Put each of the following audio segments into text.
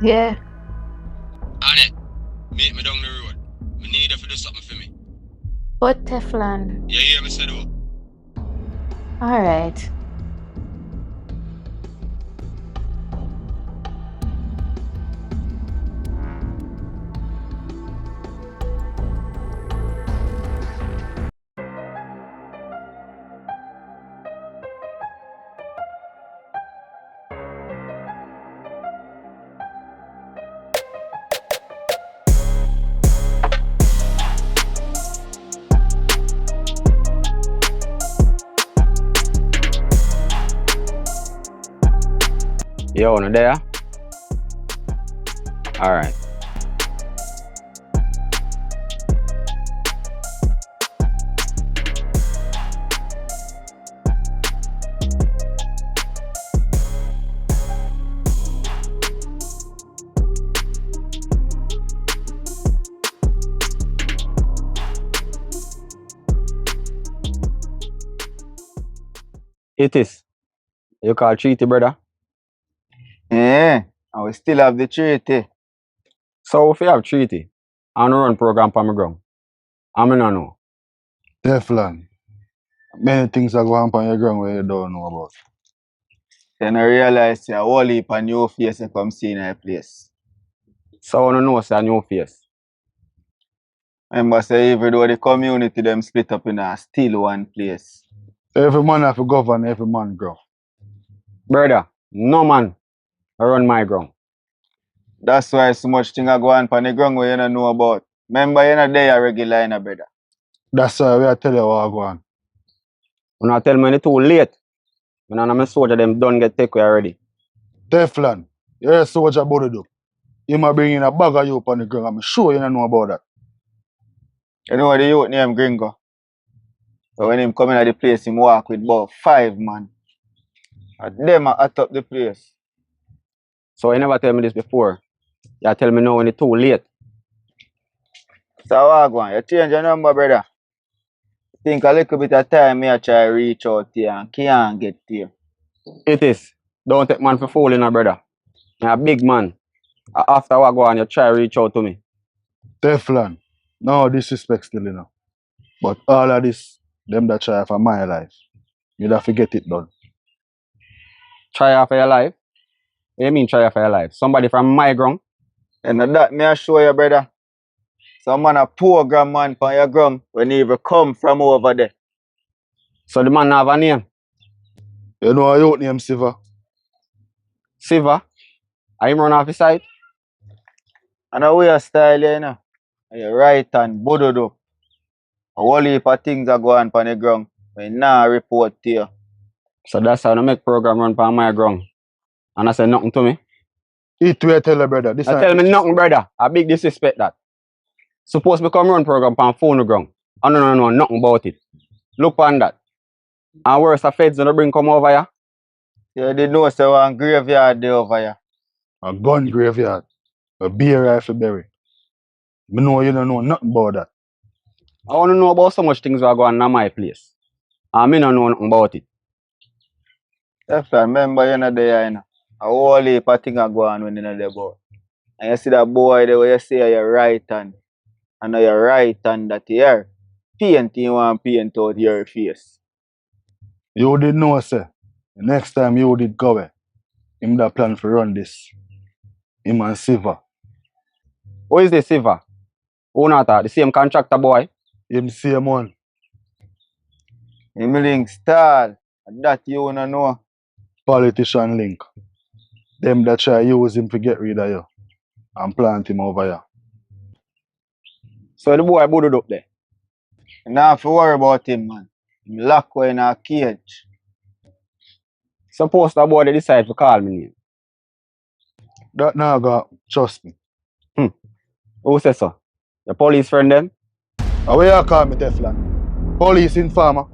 Yeah. Annette, meet me down the road. Me need you to do something for me. What Teflon? You hear me say though? Alright. Yo, no there? Alright. It is. You call treaty, brother? Yeah, and we still have the treaty. So if you have treaty, I don't run program for my ground. I mean, I know. Teflon, many things are going on your ground where you don't know about. Then I realize a whole heap of new faces come see in a place. So I don't know say a new face. Remember say even though the community them split up in a still one place. Every man have to govern every man ground. Brother, no man I run my ground. That's why so much thing are going on the ground where you don't know about. Remember you're not there regular in a brother. That's why we are tell you what go on. When I tell me it's too late, when I'm a soldier, them done get take away already. Teflon, you're a soldier body do. You might bring in a bag of you up on the ground. I'm sure you don't know about that. You know the youth name Gringo? So when him come in at the place, him walk with about 5 man. And them are at up the place. So you never tell me this before. You tell me now when it's too late. So what go on? You change your number, brother. Think a little bit of time me I try reach out to you and can't get to you. It is. Don't take man for fooling, brother. You're a big man. After what go on, you try reach out to me. Teflon, no disrespect still, you know. But all of this, them that try for my life, you'd have to get it done. Try for your life? What do you mean try for your life? Somebody from my ground? And that me I show you, brother. Some man a program man for your ground when he even come from over there. So the man have a name? You know a youth named Siva? Siva? Are you run off his side? And a way of style, you know. And your right hand, bododo. A whole heap of things are going on the ground. When now report to you. So that's how I make program run on my ground. And I say nothing to me. It will tell you, brother. This I tell me nothing, brother. I big disrespect that. Suppose me come run program on phone ground. I don't know nothing about it. Look on that. And worse, the feds don't bring come over here. You did know say one graveyard there over here. a gun graveyard, a beer rifle berry. Me know you don't know nothing about that. I want to know about so much things that are going on in my place. And I don't know nothing about it. If I remember you're not there, you know. A whole heap of things are going on when you're not there, boy. And you see that boy there where you say your right hand. And now your right hand that here, paint you want paint out your face. You did know, sir. The next time you did go away, him that plan for run this. Him and Siva. Who is this Siva? Who not that? The same contractor boy? Him same one. Him link stall. And that you wanna know. Politician link. Them that try use him to get rid of you. And plant him over here. So the boy booted up there. You don't have to worry about him, man. Him locked away in a cage. Suppose the boy they decide to call me name. That now got trust me. Who says so? The police friend them? How you call me Teflon? Police informer.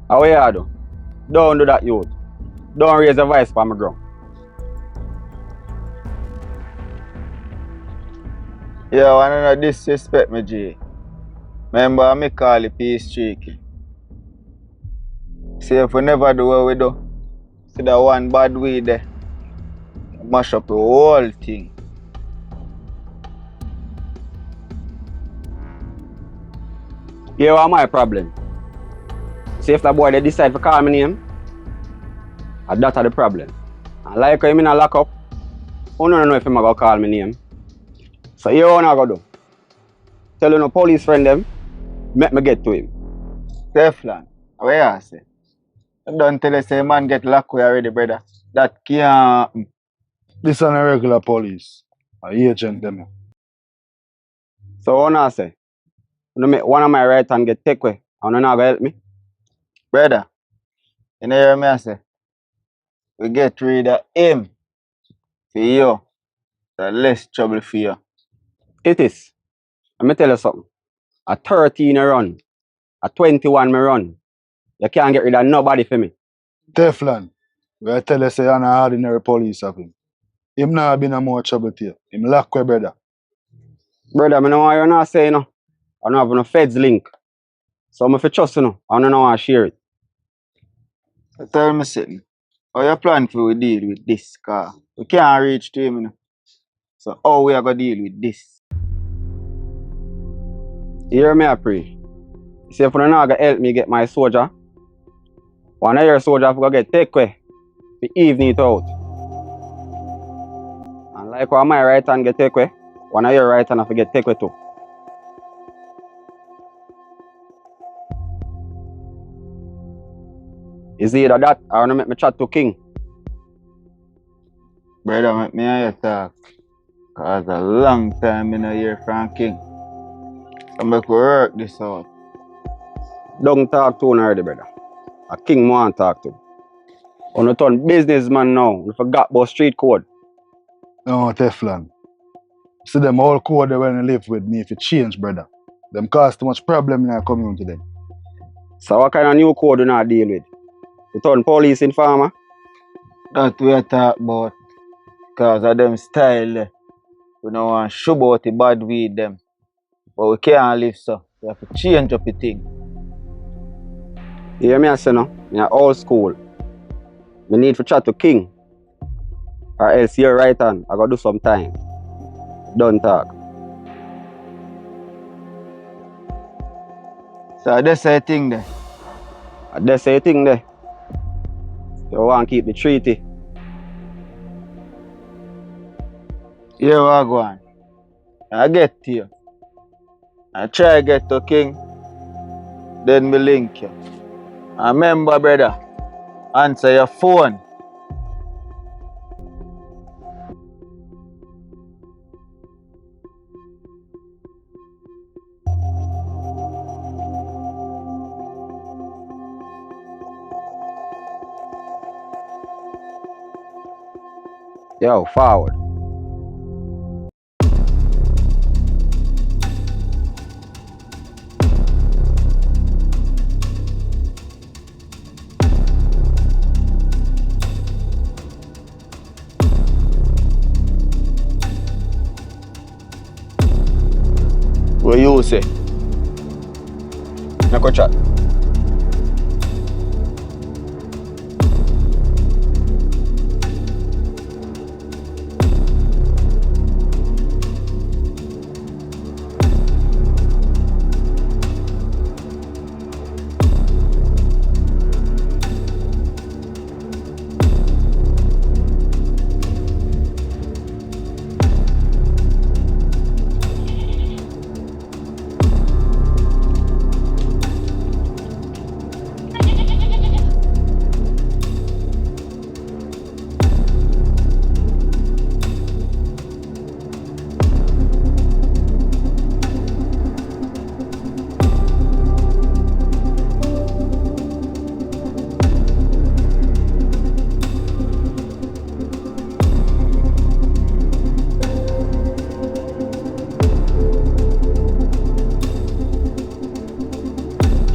How you do? Don't do that, youth. Don't raise a voice for my ground. Yeah, I don't know disrespect me, G. Remember, me call the peace streak. See if we never do what we do. See that one bad weed there. mash up the whole thing. Here are my problem. See if the boy they decide to call me name, that's the problem. And like him in a lock up, I don't know if him gonna call me name. So here what I go do. Tell you no police friend them, make me get to him. Teflon, where you say? You don't tell us say man get locked away already, brother. That can't happen. This are a regular police. A agent them. So what I say? You make one of my right hand get take away, and you not gonna help me? Brother, you know hear me I say? We get rid of him for you. The less trouble for you. It is. Let me tell you something. A 13 I run, a 21 me run. You can't get rid of nobody for me. Teflon, we tell you say you're an ordinary police of him. Him not been no more trouble to you. Him lock way, brother. Brother, I know what you're not saying. No. I don't have no feds link. So I'm for trust you know. I don't know how to share it. So tell me something. How you plan for we deal with this car? We can't reach to him, you know. So how we are gonna deal with this? You hear me, I pray. See if you not gonna help me get my soldier, one of your soldier go get take away. We even it out. And like what my right hand get take away, one of your right hand have to get take away too. Is either that or no make me chat to King. Brother, make me hear you talk. Cause a long time I no hear from King. So make we work this out. Don't talk to him already, brother. A King want talk to. On a turn businessman now. We forgot about street code. No, Teflon. See them all code they when they live with me if it change, brother. Them cause too much problem in our community then. So what kind of new code you not deal with? You turn police informer? That we talk about. Cause of them style there. We don't want to show about the bad weed them. But we can't live so. We have to change up the thing. You hear me I say no? Me a old school. Me need to chat to King. Or else your right hand, I gotta do some time. Don't talk. So that's the thing there. And that's the thing there. You want to keep the treaty. Here we go on. I get to you. I try get to King. Then me link you. And remember, brother, answer your phone. Yo, forward. What you say? Now go chat.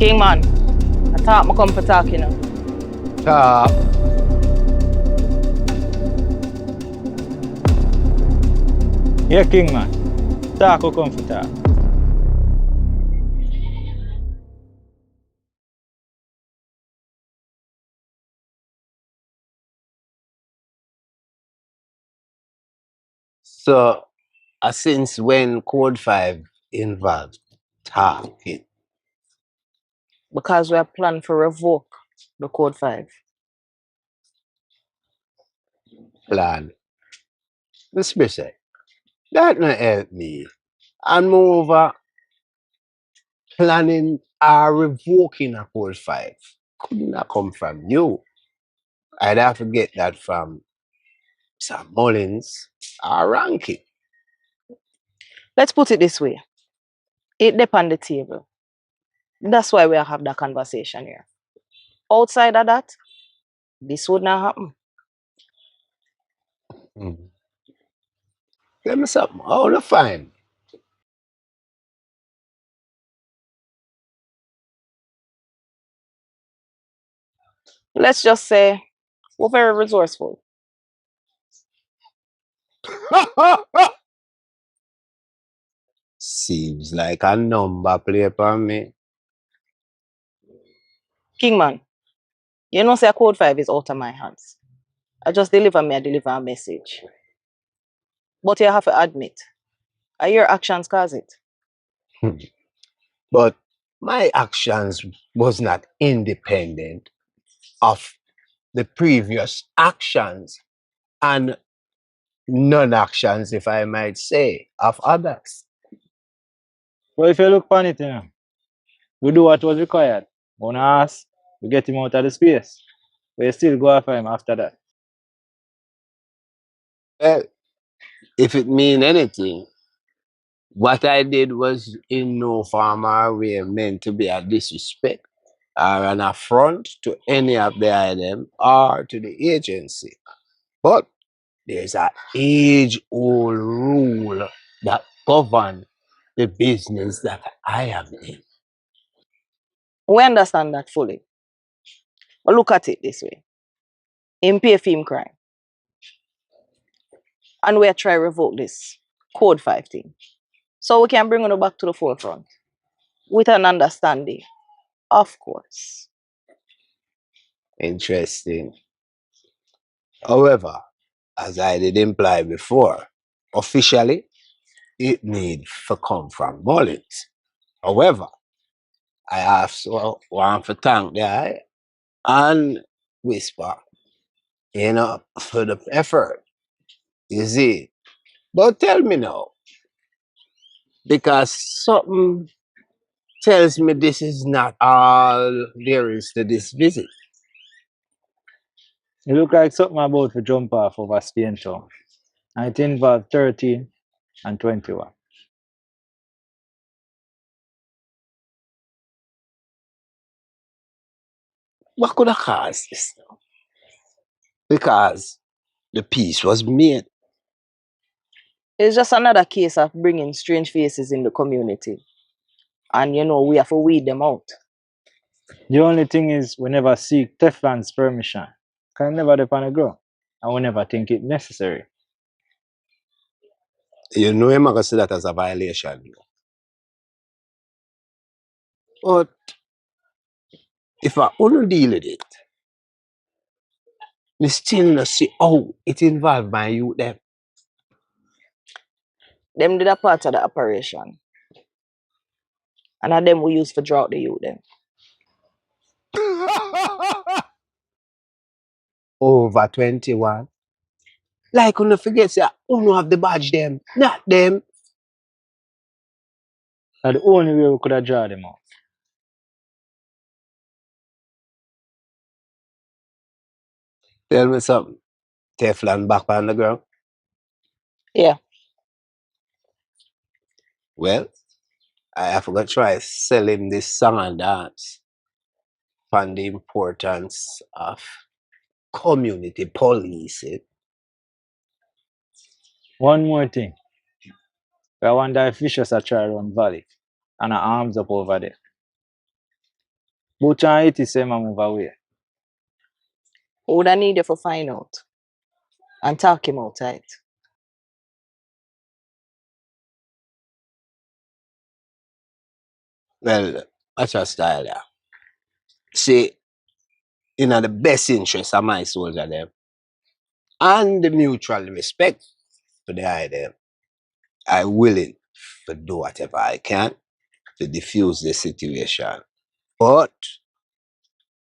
Kingman, I thought I come for talk, you know. Ah, Yeah, Kingman. Talk or come for talk. So, since when Code 5 involved talking? Because we are planning to revoke the Code 5. Plan? Miss Bishop, that not help me. And moreover, planning or revoking a Code 5 could not come from you. I'd have to get that from Sam Mullins or Rankin. Let's put it this way. It depends on the table. That's why we have that conversation here. Outside of that, this would not happen. Tell me something. How to find? Let's just say we're very resourceful. Seems like a number play for me. Kingman, you know say Code 5 is out of my hands. I deliver a message. But you have to admit, your actions cause it. But my actions was not independent of the previous actions and non-actions, if I might say, of others. But if you look upon it, we do what was required. Gonna ask, we get him out of the space. We still go after him after that. Well, if it mean anything, what I did was in no form or way meant to be a disrespect or an affront to any of the item or to the agency. But there's an age-old rule that govern the business that I am in. We understand that fully. But look at it this way. Him pay for him crime. And we are trying to revoke this Code 5 thing. So we can bring it back to the forefront. With an understanding. Of course. Interesting. However, as I did imply before, officially, it needs to come from Mullins. However, I also want to thank the eye and Whisper, for the effort. You see? But tell me now, because something tells me this is not all there is to this visit. It look like something about to jump off over Spain town. And it involved 13 and 21. What could have caused this now? Because the peace was made. It's just another case of bringing strange faces in the community. And we have to weed them out. The only thing is we never seek Teflon's permission. Can never depend on the ground. And we never think it necessary. You know I'm going to see that as a violation. But if I only deal with it, we still not see how it involved my youth them. Them did a part of the operation. And of them we use for draw out the youth them. Over 21. Like you no forget say who no have the badge them, not them. That's the only way we could have drawn them out. Tell me something. Teflon back on the ground. Yeah. Well, I have to try sell him this song and dance on the importance of community policing. One more thing. We want the officials to try run valley. And our arms up over there. Butch and 80 say move away. We would need you to find out. And talk him out tight. Well, that's your style, yeah. See, in the best interest of my soldier them and the mutual respect for the item. I'm willing to do whatever I can to diffuse the situation. But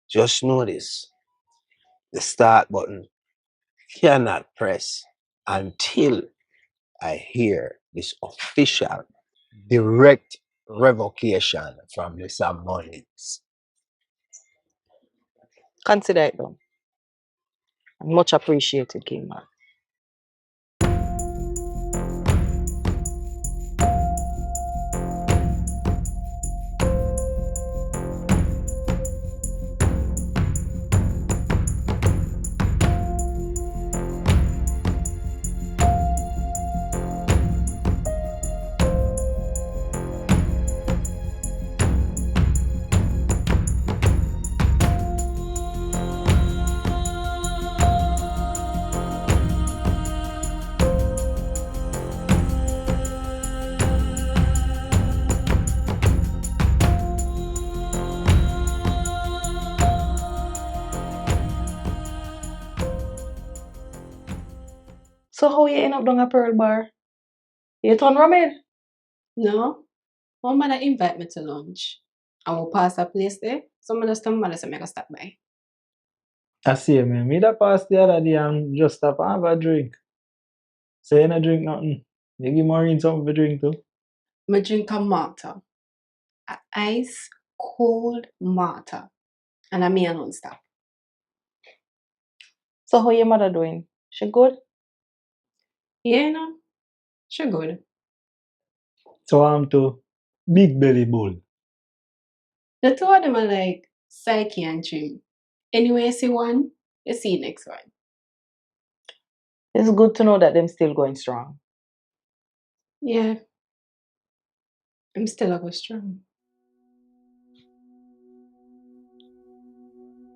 just know this, the start button cannot press until I hear this official direct revocation from Mr. Mullins. Consider it done. Much appreciated, Kingman. So how you end up down a Pearl Bar? You turn ramen? No, my mother invite me to lunch. I will pass a place there. So I just tell my mother say I go stop by. I see, man. Me that pass the other day and just stop and have a drink. Say you no drink nothing. You give Maureen something to drink too. I drink a Malta. A ice cold Malta. And I me alone stop. So how your mother doing? She good? Yeah, no. She good. So I'm to big belly bull. The two of them are like Psyche and Trim. Anyway, you see one, you see next one. It's good to know that them still going strong. Yeah. I'm still a go strong.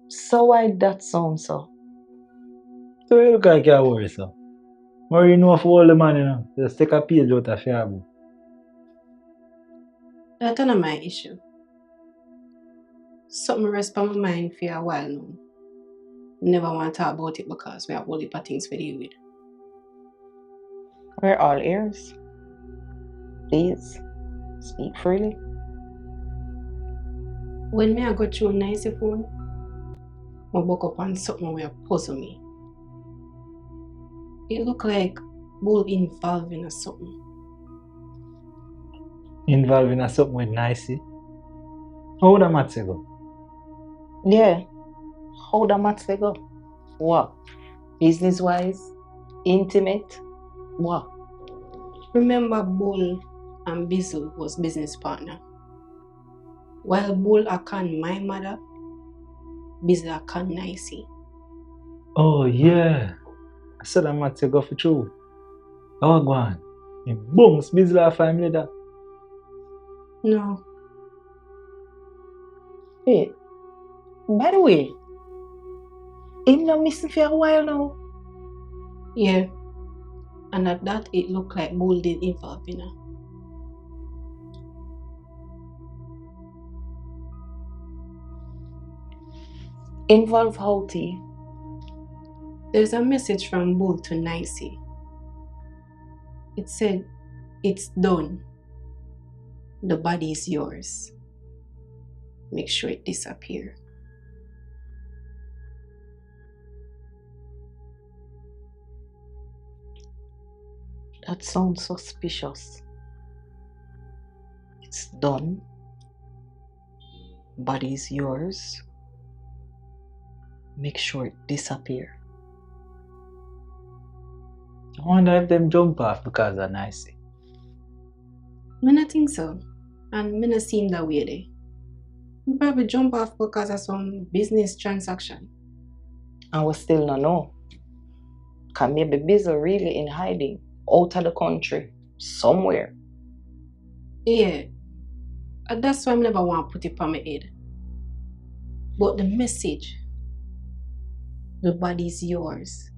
So why that sound so? So you look like you're worried, so. Maureen know for all the man, you know. Just take a page out of your book. That's not my issue. Something rest on my mind for a while now. Never want to talk about it because we have all the things to deal with. We're all ears. Please, speak freely. When me I go through a nice phone, I woke up on something where puzzle me. It look like bull involved in something. Involved in something with nicey. How would that match go? Yeah. How the match they go? What? Business wise? Intimate? What? Remember Bull and Bizzle was business partner. While Bull can my mother, Bizzle can Nicey. Oh, yeah. I said that match go for true. Oh, go on. In Bungs, Bizla family that. No, Hey, by the way, him not missing for a while now. yeah. And at that it looked like Bull did involve in her. Involve how T? There's a message from Bull to Nicey. It said, "It's done. The body is yours. Make sure it disappears." That sounds suspicious. It's done. Body is yours. Make sure it disappear. I wonder if them jump off because of nicey. I don't think so. And I don't see him that way there. He probably jump off because of some business transaction. And we still not know. Can maybe Bizzle really in hiding out of the country somewhere. Yeah. And that's why I never want to put it on my head. But the message, the body is yours.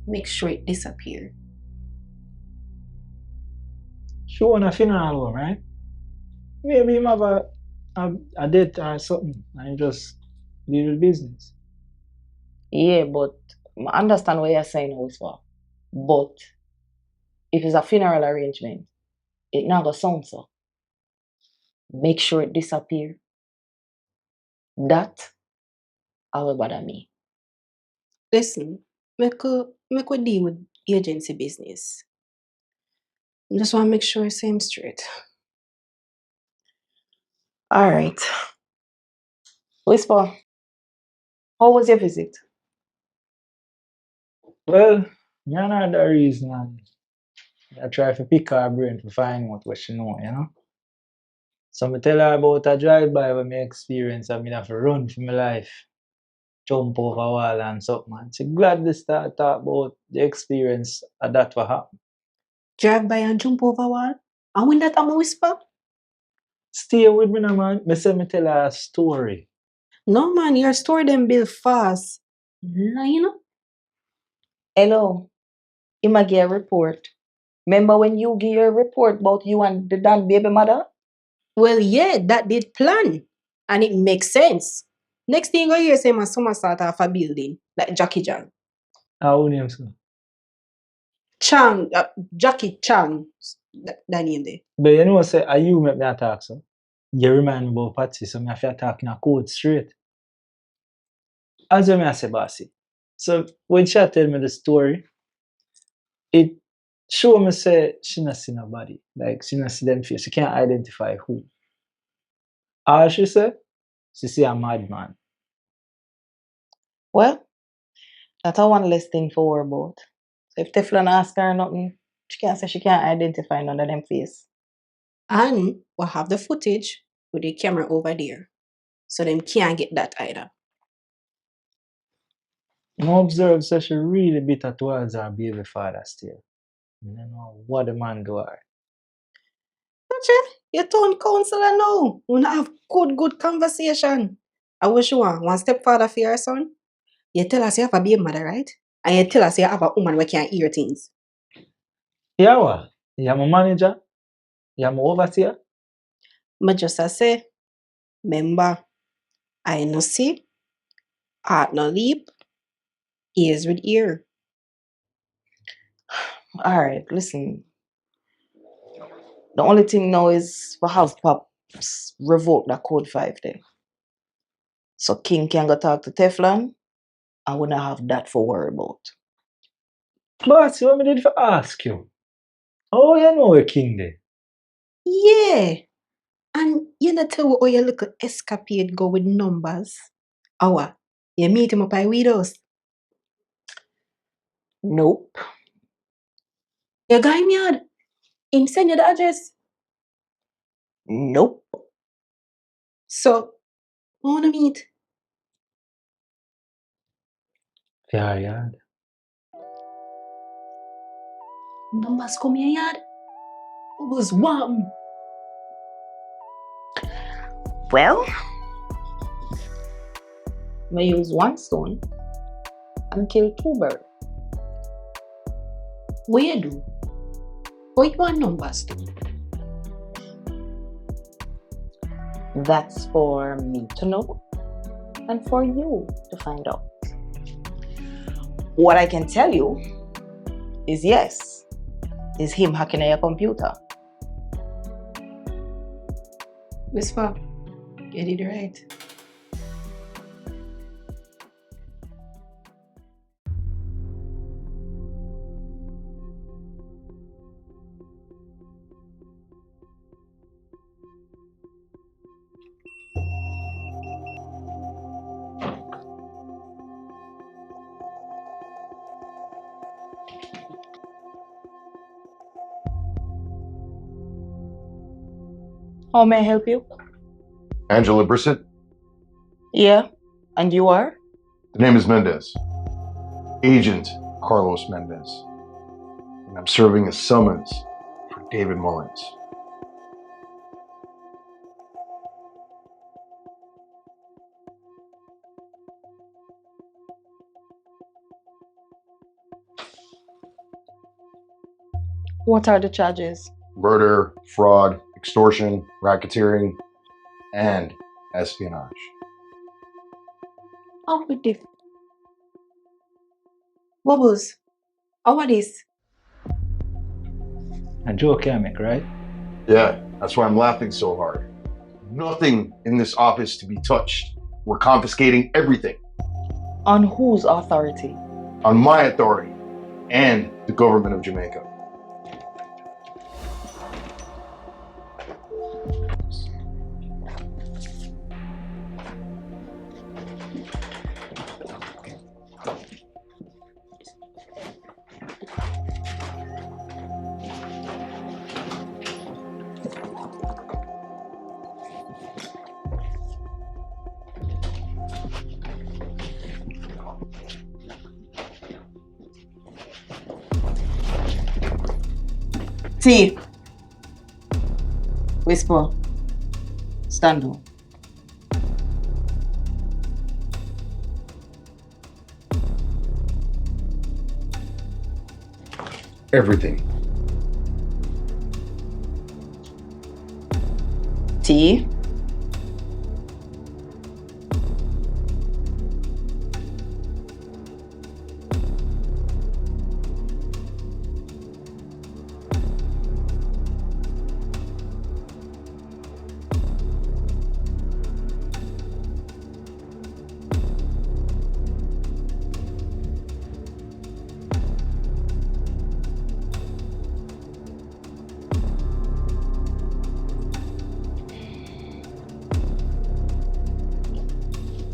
Make sure it disappears. She want a funeral home, right? Maybe him have a date or something and just deal with business. Yeah, but I understand what you're saying, Oswald. But if it's a funeral arrangement, it not go sound so. Make sure it disappear. That will bother me. Listen, make we deal with agency business. Just want to make sure I say him straight. All right. Whisper, how was your visit? Well, you know the reason I try to pick her brain to find out what she know, you know? So I tell her about a drive-by when me experience and me have to run for my life, jump over a wall and something. Man. She glad to start talk about the experience of that what happened. Drive by and jump over wall. And when that I'm a whisper? Stay with me now, man. Me say me tell her a story. No man, your story them build fast. You know? Hello. I'ma get a report. Remember when you give your report about you and the damn baby mother? Well, yeah, that did plan. And it makes sense. Next thing you hear say my summer start off a building, like Jackie Chan. How name so? Chang, Jackie Chan, that name there. But you know say are you make me attack so? You remind me about Patsy, so me have to talk in a code straight. As you may say, bossy. So when she tell me the story, it show me say she not see nobody. Like she not see them face. She can't identify who. All she say, she see a madman. Well, that's a one less thing for worry about. So if Teflon ask her nothing, she can't say she can't identify none of them face. And we'll have the footage with the camera over there. So them can't get that either. I observe so she really bitter towards her baby father still. I don't know what the man do her. Gotcha. Your town counselor now. Wanna have good conversation. I wish you want one stepfather for your son. You tell us you have a baby mother, right? And you tell us you have a woman who can't hear things. Yeah, what? You my manager? You my overseer? But just as say, remember, I no see, heart no leap, ears with ear. Alright, listen. The only thing now is for have Pops revoke that code 5 then. So King can go talk to Teflon and we not have that for worry about. Boss, what me did for ask you? Oh, you know a king there. Yeah. And you know tell how your little escapade go with numbers. Our, you meet him up by widows. Nope. You guy me ad. Him send you the address. Nope. So, I wanna meet. Yeah, yeah. Numbers come here yard. It was warm. Well, I use one stone and kill 2 birds. What you do? What you want numbers to? That's for me to know and for you to find out. What I can tell you is yes, is him hacking at your computer. Whisper, get it right. How may I help you? Angela Brissett. Yeah, and you are? The name is Mendez. Agent Carlos Mendez. And I'm serving a summons for David Mullins. What are the charges? Murder, fraud, extortion, racketeering, and espionage. Oh, with this. Bubbles, how are this? A joke can't make, right? Yeah, that's why I'm laughing so hard. Nothing in this office to be touched. We're confiscating everything. On whose authority? On my authority and the government of Jamaica. T. Whisper. Stand down. Everything. T.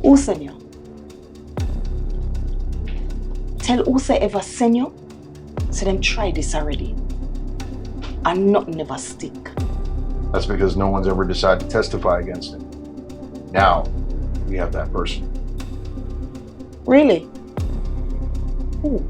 Who send you? Tell who say ever send you, so them try this already. And nothing never stick. That's because no one's ever decided to testify against him. Now, we have that person. Really? Who?